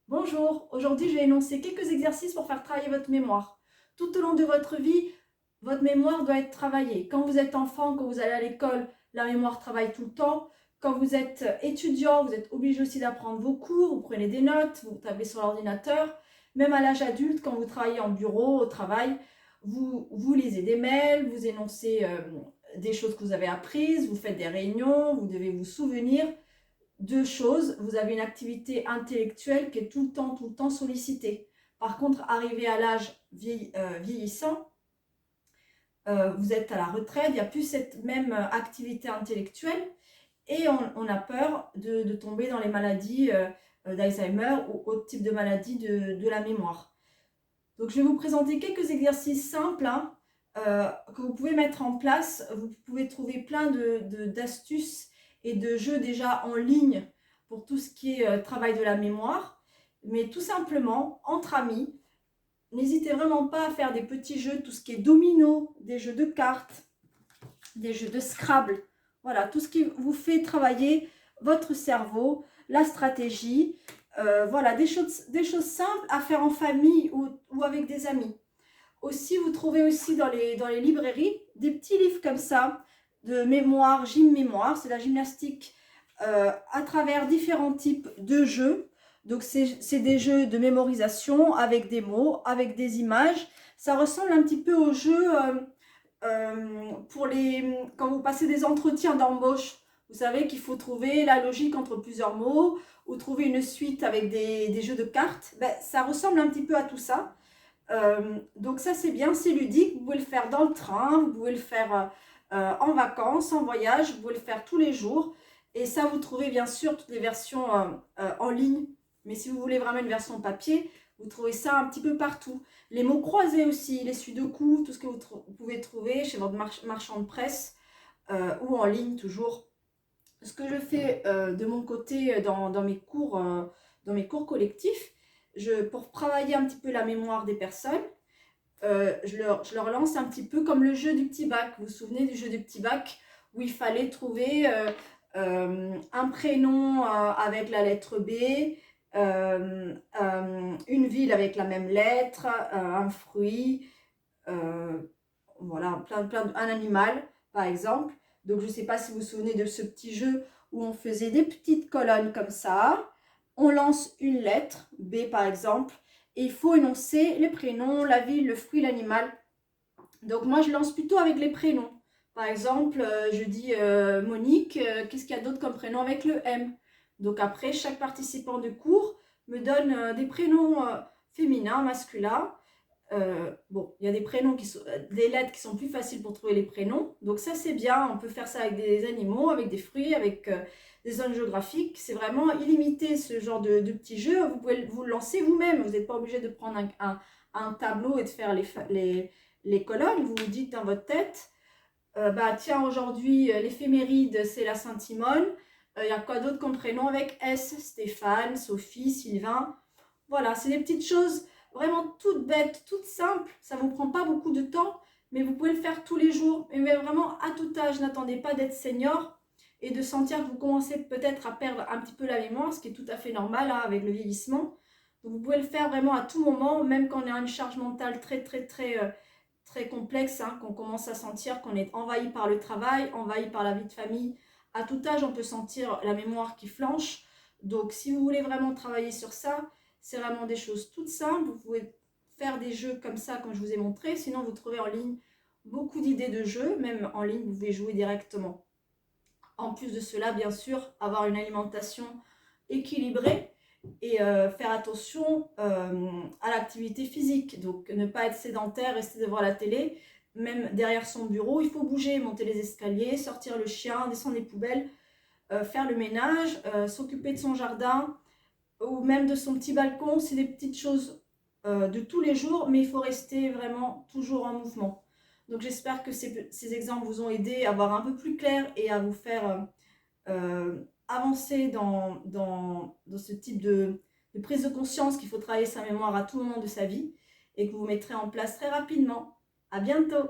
Bonjour, aujourd'hui je vais énoncer quelques exercices pour faire travailler votre mémoire. Tout au long de votre vie, votre mémoire doit être travaillée. Quand vous êtes enfant, quand vous allez à l'école, la mémoire travaille tout le temps. Quand vous êtes étudiant, vous êtes obligé aussi d'apprendre vos cours, vous prenez des notes, vous tapez sur l'ordinateur. Même à l'âge adulte, quand vous travaillez en bureau, au travail, vous lisez des mails, vous énoncez des choses que vous avez apprises, vous faites des réunions, vous devez vous souvenir. Deux choses, vous avez une activité intellectuelle qui est tout le temps sollicitée. Par contre, arrivé à l'âge vieillissant, vous êtes à la retraite, il n'y a plus cette même activité intellectuelle et on a peur de tomber dans les maladies d'Alzheimer ou autres types de maladies de la mémoire. Donc, je vais vous présenter quelques exercices simples que vous pouvez mettre en place. Vous pouvez trouver plein d'astuces et de jeux déjà en ligne pour tout ce qui est travail de la mémoire. Mais tout simplement, entre amis, n'hésitez vraiment pas à faire des petits jeux, tout ce qui est domino, des jeux de cartes, des jeux de Scrabble. Voilà, tout ce qui vous fait travailler votre cerveau, la stratégie. Voilà, des choses simples à faire en famille ou avec des amis. Aussi, vous trouvez aussi dans les librairies des petits livres comme ça, de mémoire, gym mémoire, c'est la gymnastique à travers différents types de jeux. Donc, c'est des jeux de mémorisation avec des mots, avec des images. Ça ressemble un petit peu aux jeux quand vous passez des entretiens d'embauche. Vous savez qu'il faut trouver la logique entre plusieurs mots ou trouver une suite avec des jeux de cartes. Ben, ça ressemble un petit peu à tout ça. Donc ça c'est bien, c'est ludique, vous pouvez le faire dans le train, vous pouvez le faire en vacances, en voyage, vous pouvez le faire tous les jours. Et ça vous trouvez bien sûr toutes les versions en ligne, mais si vous voulez vraiment une version papier, vous trouvez ça un petit peu partout. Les mots croisés aussi, les sudoku, tout ce que vous pouvez trouver chez votre marchand de presse ou en ligne toujours. Ce que je fais de mon côté dans mes cours collectifs, pour travailler un petit peu la mémoire des personnes, je leur lance un petit peu comme le jeu du petit bac. Vous vous souvenez du jeu du petit bac où il fallait trouver un prénom avec la lettre B, une ville avec la même lettre, un fruit, euh, voilà, un animal par exemple. Donc je ne sais pas si vous vous souvenez de ce petit jeu où on faisait des petites colonnes comme ça. On lance une lettre, B par exemple, et il faut énoncer les prénoms, la ville, le fruit, l'animal. Donc moi je lance plutôt avec les prénoms. Par exemple, je dis Monique, qu'est-ce qu'il y a d'autre comme prénom avec le M? Donc après, chaque participant du cours me donne des prénoms féminins, masculins. Bon, il y a des prénoms des lettres qui sont plus faciles pour trouver les prénoms. Donc ça c'est bien, on peut faire ça avec des animaux, avec des fruits, avec des zones géographiques. C'est vraiment illimité ce genre de petits jeux. Vous pouvez vous le lancer vous-même. Vous n'êtes pas obligé de prendre un tableau et de faire les colonnes. Vous vous dites dans votre tête, bah tiens aujourd'hui l'éphéméride c'est la Sainte-Simone. Il y a quoi d'autre comme prénom avec S? Stéphane, Sophie, Sylvain. Voilà, c'est des petites choses vraiment toutes bêtes, toutes simples. Ça ne vous prend pas beaucoup de temps, mais vous pouvez le faire tous les jours. Mais vraiment à tout âge, n'attendez pas d'être senior et de sentir que vous commencez peut-être à perdre un petit peu la mémoire, ce qui est tout à fait normal hein, avec le vieillissement. Donc vous pouvez le faire vraiment à tout moment, même quand on a une charge mentale très complexe, hein, qu'on commence à sentir qu'on est envahi par le travail, envahi par la vie de famille. À tout âge, on peut sentir la mémoire qui flanche. Donc si vous voulez vraiment travailler sur ça, c'est vraiment des choses toutes simples. Vous pouvez faire des jeux comme ça, comme je vous ai montré. Sinon, vous trouvez en ligne beaucoup d'idées de jeux. Même en ligne, vous pouvez jouer directement. En plus de cela, bien sûr, avoir une alimentation équilibrée et faire attention à l'activité physique. Donc, ne pas être sédentaire, rester devant la télé. Même derrière son bureau, il faut bouger, monter les escaliers, sortir le chien, descendre les poubelles, faire le ménage, s'occuper de son jardin, ou même de son petit balcon. C'est des petites choses de tous les jours, mais il faut rester vraiment toujours en mouvement. Donc j'espère que ces exemples vous ont aidé à voir un peu plus clair et à vous faire avancer dans ce type de prise de conscience qu'il faut travailler sa mémoire à tout moment de sa vie et que vous mettrez en place très rapidement. À bientôt!